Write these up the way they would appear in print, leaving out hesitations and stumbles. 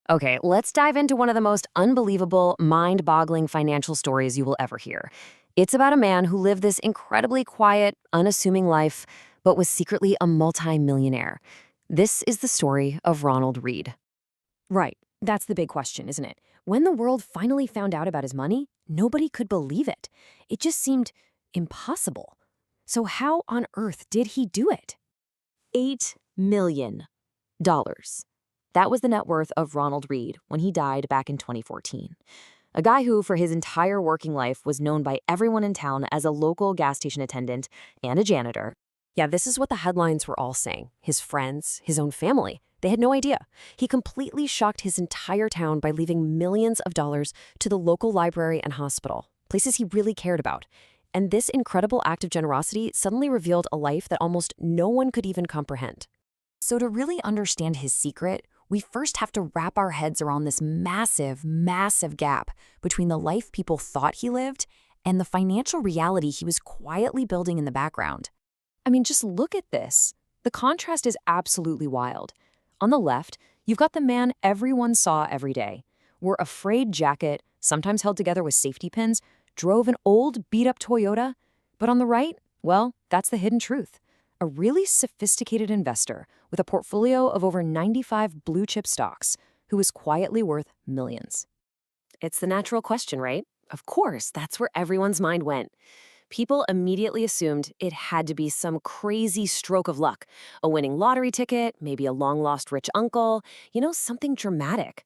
Okay, let's dive into one of the most unbelievable, mind-boggling financial stories you will ever hear. It's about a man who lived this incredibly quiet, unassuming life, but was secretly a multi-millionaire. This is the story of Ronald Reed. Right. That's the big question, isn't it? When the world finally found out about his money, nobody could believe it. It just seemed impossible. So how on earth did he do it? $8 million. That was the net worth of Ronald Reed when he died back in 2014. A guy who, for his entire working life, was known by everyone in town as a local gas station attendant and a janitor. Yeah, this is what the headlines were all saying. His friends, his own family, they had no idea. He completely shocked his entire town by leaving millions of dollars to the local library and hospital, places he really cared about. And this incredible act of generosity suddenly revealed a life that almost no one could even comprehend. So to really understand his secret, we first have to wrap our heads around this massive, massive gap between the life people thought he lived and the financial reality he was quietly building in the background. I mean, just look at this. The contrast is absolutely wild. On the left, you've got the man everyone saw every day, wore a frayed jacket, sometimes held together with safety pins, drove an old, beat-up Toyota. But on the right, well, that's the hidden truth. A really sophisticated investor with a portfolio of over 95 blue-chip stocks who is quietly worth millions. It's the natural question, right? Of course, that's where everyone's mind went. People immediately assumed it had to be some crazy stroke of luck, a winning lottery ticket, maybe a long-lost rich uncle, something dramatic.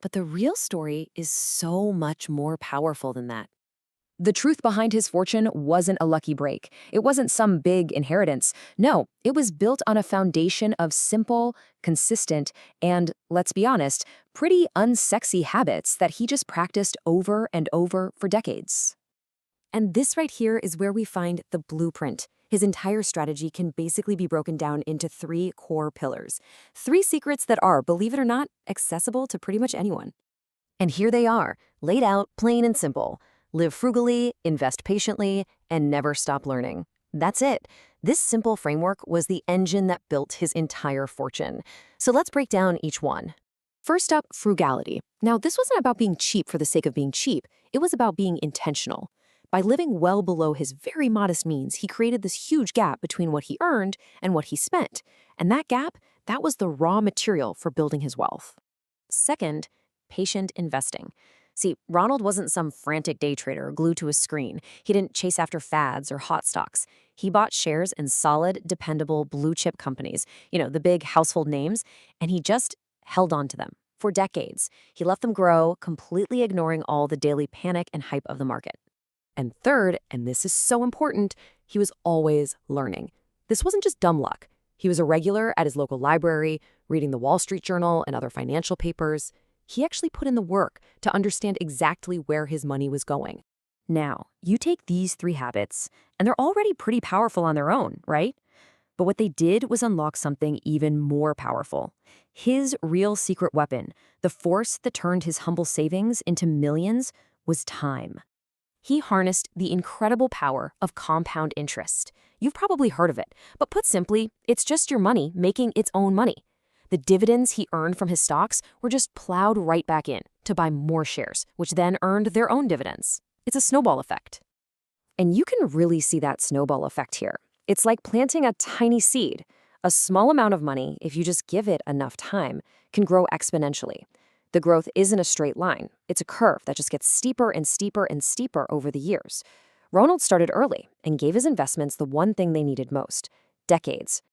But the real story is so much more powerful than that. The truth behind his fortune wasn't a lucky break. It wasn't some big inheritance. No, it was built on a foundation of simple, consistent, and, let's be honest, pretty unsexy habits that he just practiced over and over for decades. And this right here is where we find the blueprint. His entire strategy can basically be broken down into three core pillars. Three secrets that are, believe it or not, accessible to pretty much anyone. And here they are, laid out plain and simple. Live frugally, invest patiently, and never stop learning. That's it. This simple framework was the engine that built his entire fortune. So let's break down each one. First up, frugality. Now, this wasn't about being cheap for the sake of being cheap. It was about being intentional. By living well below his very modest means, he created this huge gap between what he earned and what he spent. And that gap, that was the raw material for building his wealth. Second, patient investing. See, Ronald wasn't some frantic day trader glued to a screen. He didn't chase after fads or hot stocks. He bought shares in solid, dependable blue-chip companies, the big household names, and he just held on to them for decades. He let them grow, completely ignoring all the daily panic and hype of the market. And third, and this is so important, he was always learning. This wasn't just dumb luck. He was a regular at his local library, reading the Wall Street Journal and other financial papers. He actually put in the work to understand exactly where his money was going. Now, you take these three habits, and they're already pretty powerful on their own, right? But what they did was unlock something even more powerful. His real secret weapon, the force that turned his humble savings into millions, was time. He harnessed the incredible power of compound interest. You've probably heard of it, but put simply, it's just your money making its own money. The dividends he earned from his stocks were just plowed right back in to buy more shares, which then earned their own dividends. It's a snowball effect. And you can really see that snowball effect here. It's like planting a tiny seed. A small amount of money, if you just give it enough time, can grow exponentially. The growth isn't a straight line. It's a curve that just gets steeper and steeper and steeper over the years. Ronald started early and gave his investments the one thing they needed most: decades.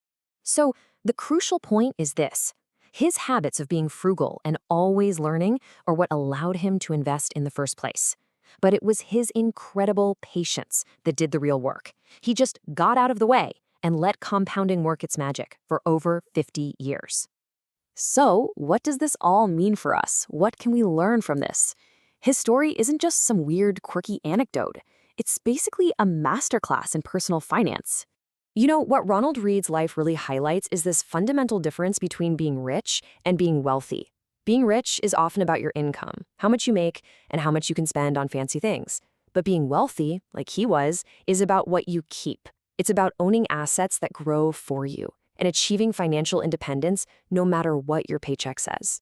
So the crucial point is this. His habits of being frugal and always learning are what allowed him to invest in the first place. But it was his incredible patience that did the real work. He just got out of the way and let compounding work its magic for over 50 years. So, what does this all mean for us? What can we learn from this? His story isn't just some weird, quirky anecdote. It's basically a masterclass in personal finance. What Ronald Reed's life really highlights is this fundamental difference between being rich and being wealthy. Being rich is often about your income, how much you make, and how much you can spend on fancy things. But being wealthy, like he was, is about what you keep. It's about owning assets that grow for you and achieving financial independence no matter what your paycheck says.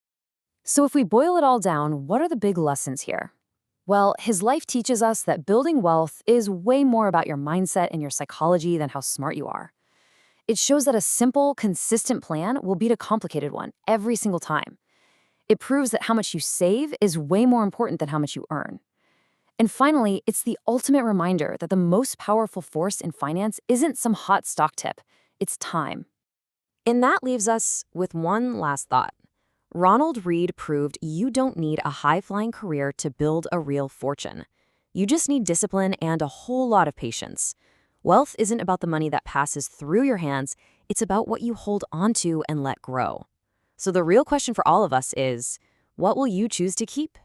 So if we boil it all down, what are the big lessons here? Well, his life teaches us that building wealth is way more about your mindset and your psychology than how smart you are. It shows that a simple, consistent plan will beat a complicated one every single time. It proves that how much you save is way more important than how much you earn. And finally, it's the ultimate reminder that the most powerful force in finance isn't some hot stock tip, it's time. And that leaves us with one last thought. Ronald Read proved you don't need a high-flying career to build a real fortune. You just need discipline and a whole lot of patience. Wealth isn't about the money that passes through your hands, it's about what you hold onto and let grow. So the real question for all of us is, what will you choose to keep?